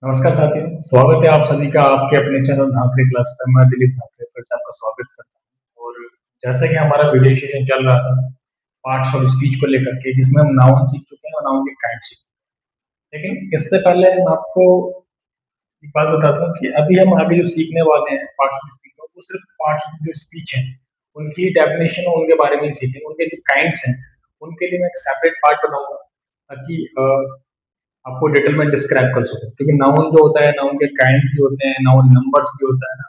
नमस्कार साथियों, स्वागत है आप सभी का आपके अपने चैनल धाकरे क्लास पर। मैं दिलीप धाकरे फिर से आपका स्वागत करता हूँ। और जैसा कि हमारा वीडियो सेशन चल रहा था पार्ट्स ऑफ स्पीच को लेकर के, जिसमें हम नाउन सीख चुके हैं और नाउन के काइंड सीख चुके हैं। लेकिन इससे पहले मैं आपको एक बात बताता हूँ कि अभी हम आगे जो सीखने वाले हैं पार्ट्स ऑफ स्पीच में, वो सिर्फ पार्ट्स ऑफ जो स्पीच है उनकी डेफिनेशन और उनके बारे में ही सीखेंगे। उनके जो काइंड्स हैं उनके लिए मैं एक सेपरेट पार्ट बनाऊंगा ताकि आपको डिटेल में डिस्क्राइब कर सकूं। क्योंकि नाउन जो होता है, नाउन के काइंड भी होते हैं, नाउन नंबर्स भी होता है ना,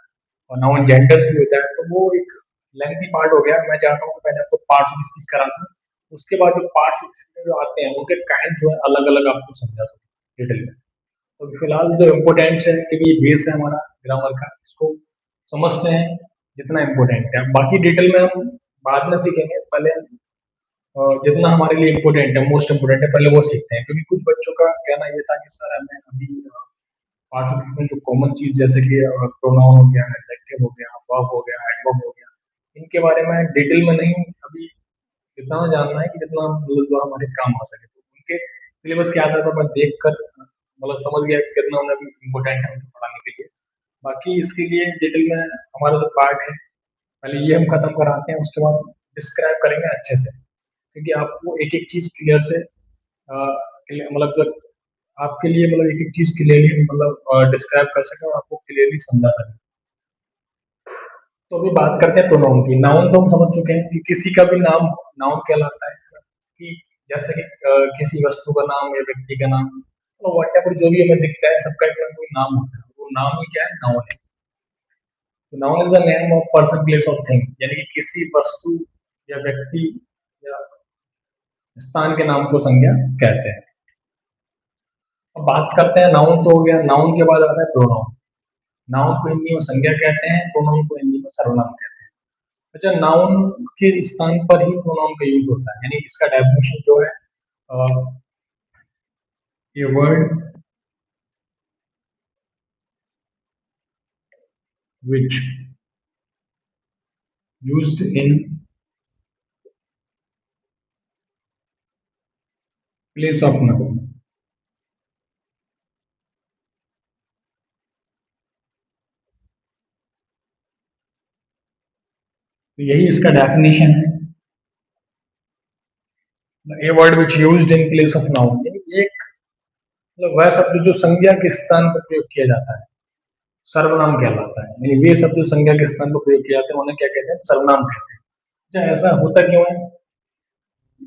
और नाउन जेंडर्स भी होता है, तो वो एक लेंथी पार्ट हो गया। मैं चाहता हूँ कि पहले आपको पार्ट्स ऑफ स्पीच करा दूं, उसके बाद जो पार्ट्स ऑफ स्पीच जो आते हैं उनके काइंड जो है अलग अलग आपको समझा सकूं डिटेल में। तो फिलहाल जो इम्पोर्टेंट है, क्योंकि ये बेस है हमारा ग्रामर का, इसको समझते हैं जितना इम्पोर्टेंट है। बाकी डिटेल में हम बाद में सीखेंगे। पहले जितना हमारे लिए इम्पोर्टेंट है, मोस्ट इम्पोर्टेंट है, पहले वो सीखते हैं। क्योंकि कुछ बच्चों का कहना ये था कि सर हमें अभी पार्ट ऑफ में जो कॉमन चीज जैसे कि प्रोनाउन हो गया, एडजेक्टिव हो गया, वर्ब हो गया, एडवर्ब हो गया, इनके बारे में डिटेल में नहीं अभी इतना जानना है कि जितना मतलब जो हमारे काम आ सके। तो उनके सिलेबस के आधार पर मैं देख कर मतलब समझ गया कि कितना उन्हें इम्पोर्टेंट है उनको पढ़ाने के लिए। बाकी इसके लिए डिटेल में हमारा जो पार्ट है, पहले ये हम खत्म कराते हैं, उसके बाद डिस्क्राइब करेंगे अच्छे से। क्योंकि आपको एक एक चीज क्लियर से मतलब जो आपके लिए मतलब एक एक चीज क्लियरली मतलब डिस्क्राइब कर सके और आपको क्लियरली समझा सके। तो अभी बात करते हैं प्रोनाउन की। नाउन तो हम समझ चुके हैं कि किसी का भी नाम नाउन कहलाता है। कि जैसे कि किसी वस्तु का नाम या व्यक्ति का नाम, तो वट जो भी हमें दिखता है सबका एक ना कोई नाम होता है, वो नाम ही क्या है, नाउन है। तो noun is the name of person place of thing, यानी कि किसी वस्तु या व्यक्ति या स्थान के नाम को संज्ञा कहते हैं। अब बात करते हैं, नाउन तो हो गया, नाउन के बाद आता है प्रोनाउन। नाउन को हिंदी में संज्ञा कहते हैं, प्रोनाउन को हिंदी में सर्वनाम कहते हैं। अच्छा, नाउन के स्थान पर ही प्रोनाउन का यूज होता है, यानी इसका डेफिनेशन जो है, ये word which used in place of noun. तो यही इसका डेफिनेशन है, a word which used in place of noun, यानी एक मतलब वह शब्द जो संज्ञा के स्थान पर प्रयोग किया जाता है सर्वनाम कहलाता है। यानी वे शब्द जो संज्ञा के स्थान पर प्रयोग किए जाते हैं उन्हें क्या कहते हैं, सर्वनाम कहते हैं। अच्छा, ऐसा होता क्यों है?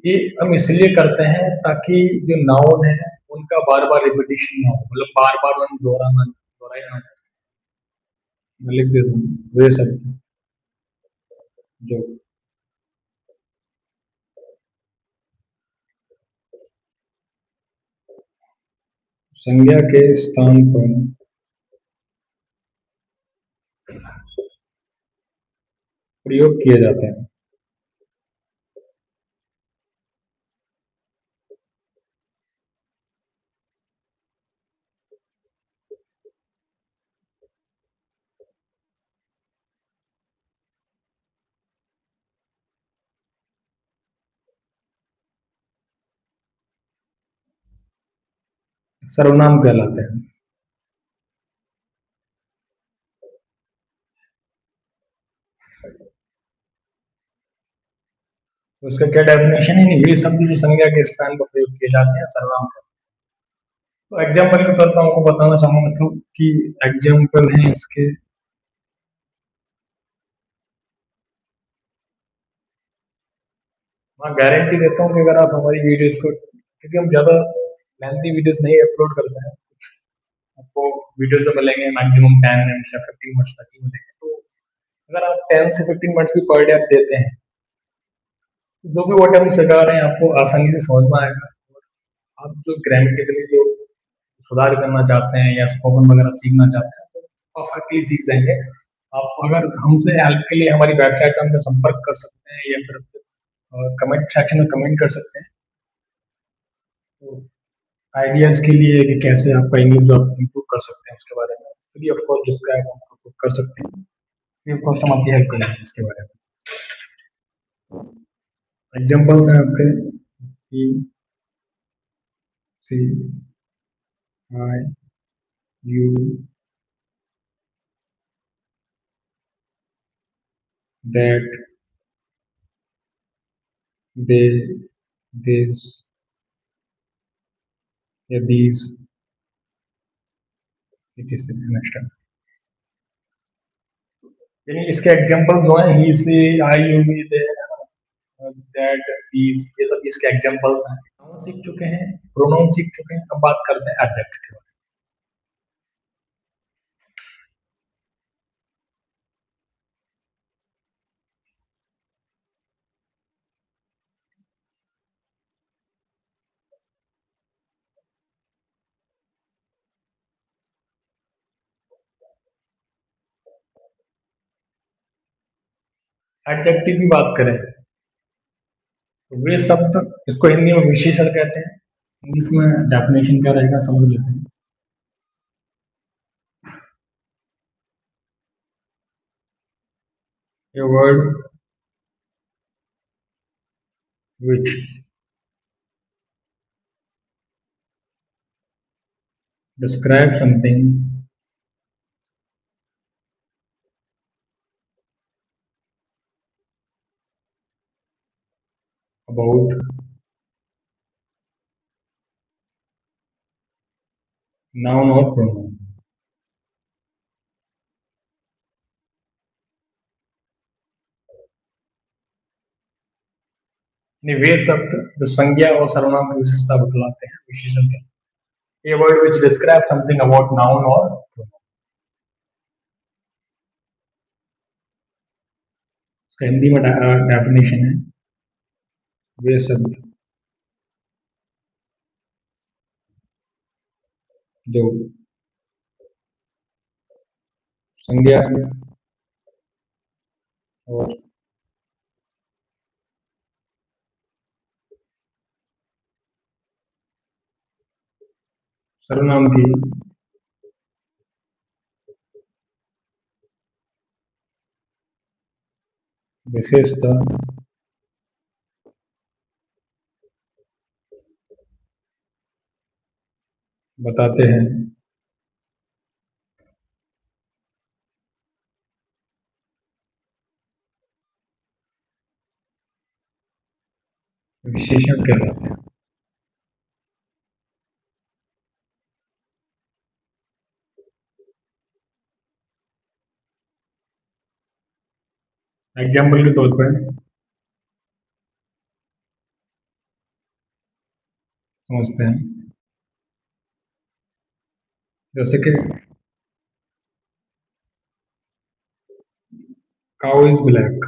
ये हम इसलिए करते हैं ताकि जो नाउन है उनका बार बार रिपीटिशन ना हो, मतलब बार बार हम दोहराया ना जाए। मैं लिख देता हूँ, वे शब्द जो संज्ञा के स्थान पर प्रयोग किए जाते हैं। सर्वनाम कहलाते हैं। तो इसका क्या डेफिनेशन है? नहीं, वे शब्द जो संज्ञा के स्थान पर प्रयोग किए जाते हैं सर्वनाम कहलाते हैं। तो एग्जाम्पल के तौर पर आपको बताना चाहूंगा मतलब कि एग्जाम्पल है इसके। मैं गारंटी देता हूँ कि अगर आप हमारी वीडियोस को, क्योंकि हम ज्यादा लेंथी वीडियोस नहीं अपलोड करते हैं, आपको वीडियोस जो मिलेंगे मैक्सिमम 10 मिनट्स या 15 मिनट्स तक ही मिलेंगे। तो अगर आप 10 से 15 मिनट्स भी पर डे आप देते हैं, तो जो भी वर्ड हम सिखा रहे हैं आपको आसानी से समझ में आएगा। आप जो ग्रामेटिकली जो सुधार करना चाहते हैं या स्पोकन वगैरह सीखना चाहते हैं, तो परफेक्टली सीख जाएंगे। आप अगर हमसे हेल्प के लिए हमारी वेबसाइट पर हमसे संपर्क कर सकते हैं या फिर कमेंट सेक्शन में कमेंट कर सकते हैं। तो आइडियाज के लिए कि कैसे आपका इंग्लिश इम्प्रूव कर सकते हैं उसके बारे में फ्री ऑफ कॉस्ट डिस्क्राइब हम आपको कर सकते हैं। फ्री ऑफ कॉस्ट हम आपकी हेल्प करेंगे इसके बारे में। एग्जाम्पल्स हैं आपके ई सी आई you, that, they, this या these, it is next. यानी इसके एग्जांपल जो है he she I you we they that these ये सब इसके एग्जांपल्स हैं। नाउन सीख चुके हैं, प्रोनाउन सीख चुके हैं, अब बात करते हैं एडजेक्टिव के बारे में। एडजेक्टिव की बात करें तो वे शब्द, इसको हिंदी में विशेषण कहते हैं, इंग्लिश में डेफिनेशन क्या रहेगा समझ लेते हैं। A word which describes something about noun or pronoun। यानी वे शब्द जो संज्ञा और सर्वनाम की विशेषता बतलाते हैं, विशेषण कहते हैं। A word which describes something about noun or pronoun। इसका हिंदी में डेफिनेशन है, वे शब्द जो संज्ञा और सर्वनाम की विशेषता बताते हैं, विशेषण कहलाते हैं। एग्जाम्पल के तौर पर समझते हैं, जैसे कि काउ इज ब्लैक।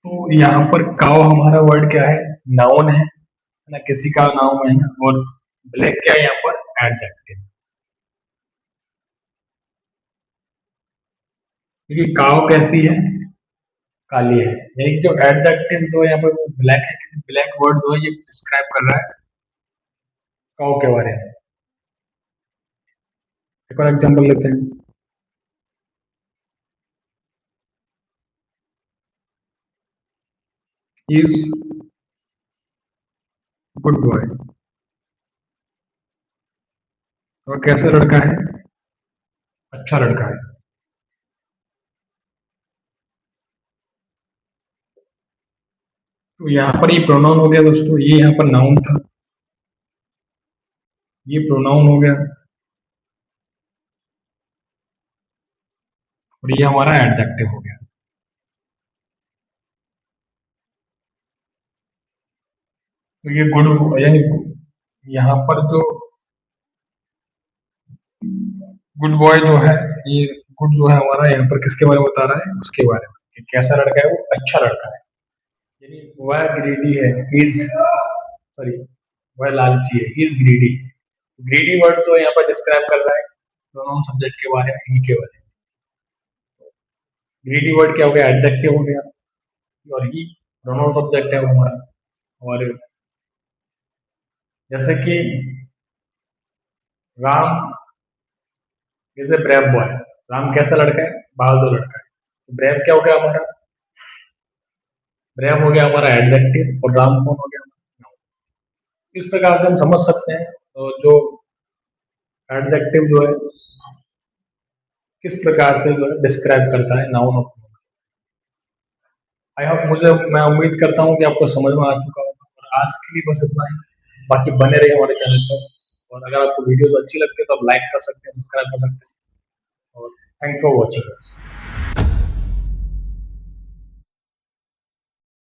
तो यहाँ पर काउ हमारा वर्ड क्या है, नाउन है ना, किसी का नाम है ना, और ब्लैक क्या है यहाँ पर एडजेक्टिव। क्योंकि काउ कैसी है, काली है। यानी कि जो एडजेक्टिव जो यहाँ पर ब्लैक है, ब्लैक वर्ड जो है ये डिस्क्राइब कर रहा है काउ के बारे में। एक और एग्जांपल लेते हैं, इज गुड बॉय। और कैसा लड़का है, अच्छा लड़का है। तो यहाँ पर ये प्रोनाउन हो गया दोस्तों, ये यहाँ पर नाउन था, ये प्रोनाउन हो गया, और ये हमारा एडजेक्टिव हो गया। तो ये गुड, यानी यहाँ पर जो गुड बॉय जो है, ये गुड जो है हमारा यहाँ पर किसके बारे में बता रहा है, उसके बारे में कि कैसा लड़का है, वो अच्छा लड़का है। यानी वह ग्रीडी है, इज सॉरी, वह लालची है, इज ग्रीडी। ग्रीडी वर्ड जो यहाँ पर डिस्क्राइब कर रहा है प्रोनाउन सब्जेक्ट के बारे में, ही के बारे में। ग्रीडी वर्ड क्या हो गया, एडजेक्टिव हो गया, और ही प्रोनाउन सब्जेक्ट है वो हमारा। और जैसे कि Ram is a brave boy. Ram कैसा लड़का है, बहादुर लड़का है। तो ब्रेव क्या हो गया हमारा, ब्रेव हो गया हमारा एडजेक्टिव, और राम कौन हो गया, इस प्रकार से हम समझ सकते हैं जो एडजेक्टिव जो है किस प्रकार से जो है डिस्क्राइब करता है नाउन और प्रोनाउन। आई होप मैं उम्मीद करता हूँ कि आपको समझ में आ चुका होगा, और आज के लिए बस इतना ही। बाकी बने रहिए हमारे चैनल पर, और अगर आपको वीडियोस अच्छी लगती है तो आप लाइक कर सकते हैं, सब्सक्राइब कर सकते हैं, और थैंक्स फॉर वॉचिंग।